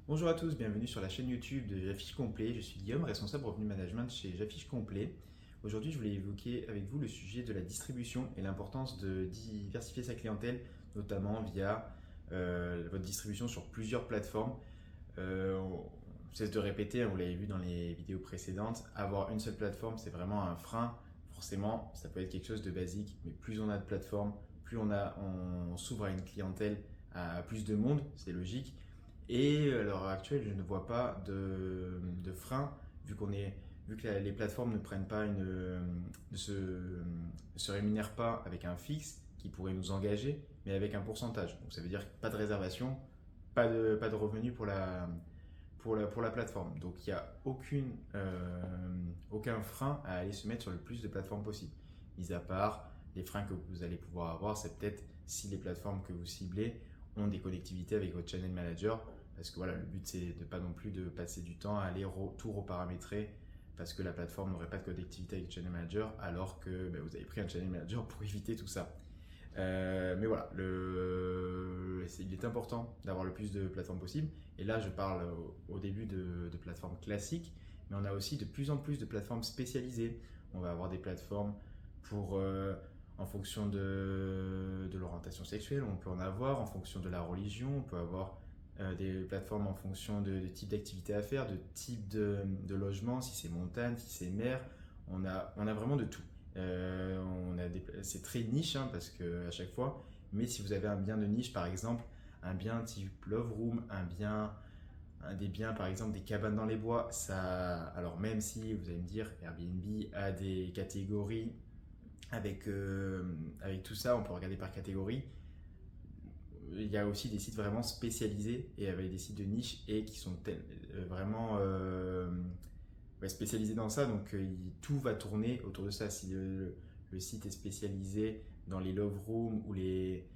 Bonjour à tous, bienvenue sur la chaîne YouTube de J'affiche Complet. Je suis Guillaume, responsable revenu management chez J'affiche Complet. Aujourd'hui, je voulais évoquer avec vous le sujet de la distribution et l'importance de diversifier sa clientèle, notamment via votre distribution sur plusieurs plateformes. On cesse de répéter, vous l'avez vu dans les vidéos précédentes, avoir une seule plateforme, c'est vraiment un frein. Forcément, ça peut être quelque chose de basique, mais plus on a de plateformes, plus on s'ouvre à une clientèle, à plus de monde, c'est logique. Et à l'heure actuelle, je ne vois pas de frein, vu que les plateformes ne prennent pas ne se rémunèrent pas avec un fixe qui pourrait nous engager, mais avec un pourcentage. Donc ça veut dire pas de réservation, pas de revenus pour la plateforme. Donc il n'y a aucun frein à aller se mettre sur le plus de plateformes possible. Mis à part les freins que vous allez pouvoir avoir, c'est peut-être si les plateformes que vous ciblez ont des connectivités avec votre channel manager. Parce que voilà, le but c'est de pas non plus de passer du temps à aller tout reparamétrer parce que la plateforme n'aurait pas de connectivité avec le channel manager alors que vous avez pris un channel manager pour éviter tout ça. Mais voilà, il est important d'avoir le plus de plateformes possible. Et là, je parle au début de plateformes classiques, mais on a aussi de plus en plus de plateformes spécialisées. On va avoir des plateformes pour, en fonction de l'orientation sexuelle, on peut en avoir, en fonction de la religion, on peut avoir des plateformes en fonction de type d'activité à faire, de type de logement, si c'est montagne, si c'est mer, on a vraiment de tout. C'est très niche hein, parce que à chaque fois, mais si vous avez un bien de niche par exemple, un bien type Love Room, des biens par exemple des cabanes dans les bois, ça, alors même si vous allez me dire Airbnb a des catégories avec tout ça, on peut regarder par catégorie. Il y a aussi des sites vraiment spécialisés et avec des sites de niche et qui sont vraiment ouais, spécialisés dans ça. Donc tout va tourner autour de ça. Si le site est spécialisé dans les love rooms ou les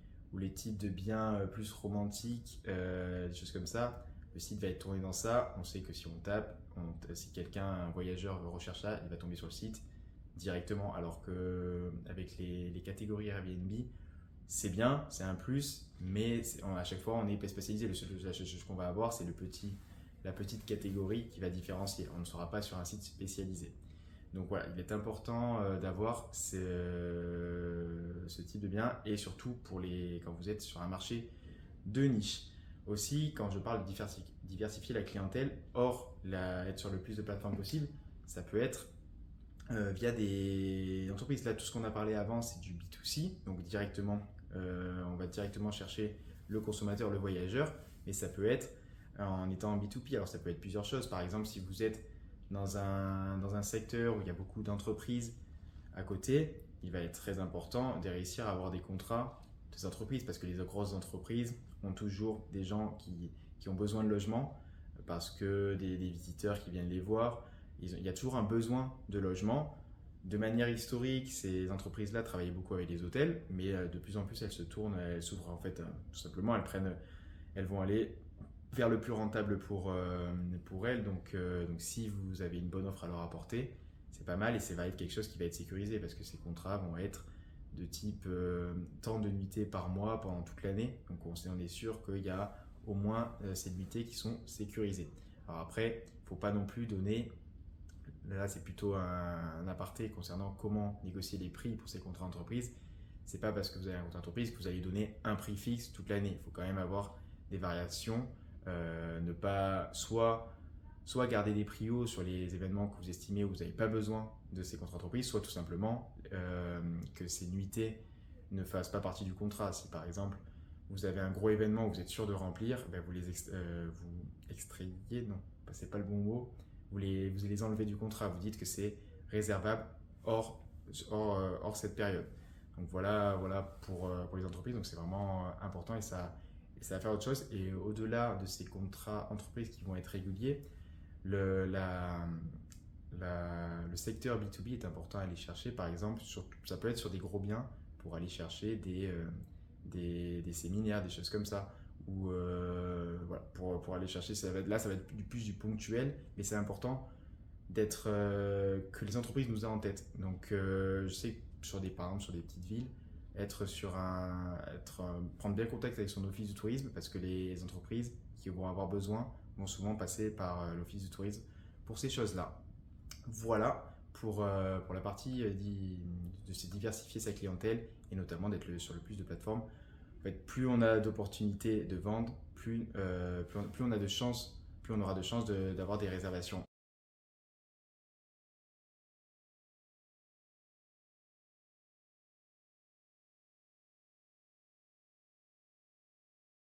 types de biens plus romantiques, des choses comme ça, le site va être tourné dans ça. On sait que si on tape, si quelqu'un, un voyageur recherche ça, il va tomber sur le site directement. Alors que avec les catégories Airbnb, c'est bien, c'est un plus, mais à chaque fois on est spécialisé. La seule chose qu'on va avoir, c'est la petite catégorie qui va différencier. On ne sera pas sur un site spécialisé. Donc voilà, il est important d'avoir ce type de bien et surtout quand vous êtes sur un marché de niche. Aussi, quand je parle de diversifier la clientèle, être sur le plus de plateformes possible, ça peut être via des entreprises. Là, tout ce qu'on a parlé avant, c'est du B2C, donc on va directement chercher le consommateur, le voyageur, mais ça peut être en étant en B2P. Alors ça peut être plusieurs choses. Par exemple, si vous êtes dans un secteur où il y a beaucoup d'entreprises à côté, il va être très important de réussir à avoir des contrats des entreprises parce que les grosses entreprises ont toujours des gens qui ont besoin de logement parce que des visiteurs qui viennent les voir, il y a toujours un besoin de logement. De manière historique, ces entreprises-là travaillaient beaucoup avec les hôtels, mais de plus en plus elles se tournent, elles s'ouvrent en fait, tout simplement, elles vont aller vers le plus rentable pour elles. Donc si vous avez une bonne offre à leur apporter, c'est pas mal et ça va être quelque chose qui va être sécurisé parce que ces contrats vont être de type tant de nuitées par mois pendant toute l'année. Donc on est sûr qu'il y a au moins ces nuitées qui sont sécurisées. Alors après, il ne faut pas non plus donner. Là, c'est plutôt un aparté concernant comment négocier les prix pour ces contrats d'entreprise. C'est pas parce que vous avez un contrat d'entreprise que vous allez donner un prix fixe toute l'année. Il faut quand même avoir des variations, ne pas soit garder des prix hauts sur les événements que vous estimez où vous n'avez pas besoin de ces contrats d'entreprise, soit tout simplement que ces nuitées ne fassent pas partie du contrat. Si par exemple vous avez un gros événement où vous êtes sûr de remplir, vous extrayez, non, c'est pas le bon mot, vous les enlevez du contrat, vous dites que c'est réservable hors, hors cette période. Donc voilà pour les entreprises, donc c'est vraiment important et ça va faire autre chose. Et au-delà de ces contrats entreprises qui vont être réguliers, le, la, le secteur B2B est important à aller chercher. Par exemple, ça peut être sur des gros biens pour aller chercher des séminaires, des choses comme ça. Ou voilà, pour aller chercher, ça va être plus du ponctuel, mais c'est important que les entreprises nous aient en tête. Donc je sais que par exemple sur des petites villes, prendre bien contact avec son office du tourisme parce que les entreprises qui vont avoir besoin vont souvent passer par l'office du tourisme pour ces choses-là. Voilà pour la partie de se diversifier sa clientèle et notamment d'être sur le plus de plateformes. En fait, plus on a d'opportunités de vendre, plus on a de chances, plus on aura de chances d'avoir des réservations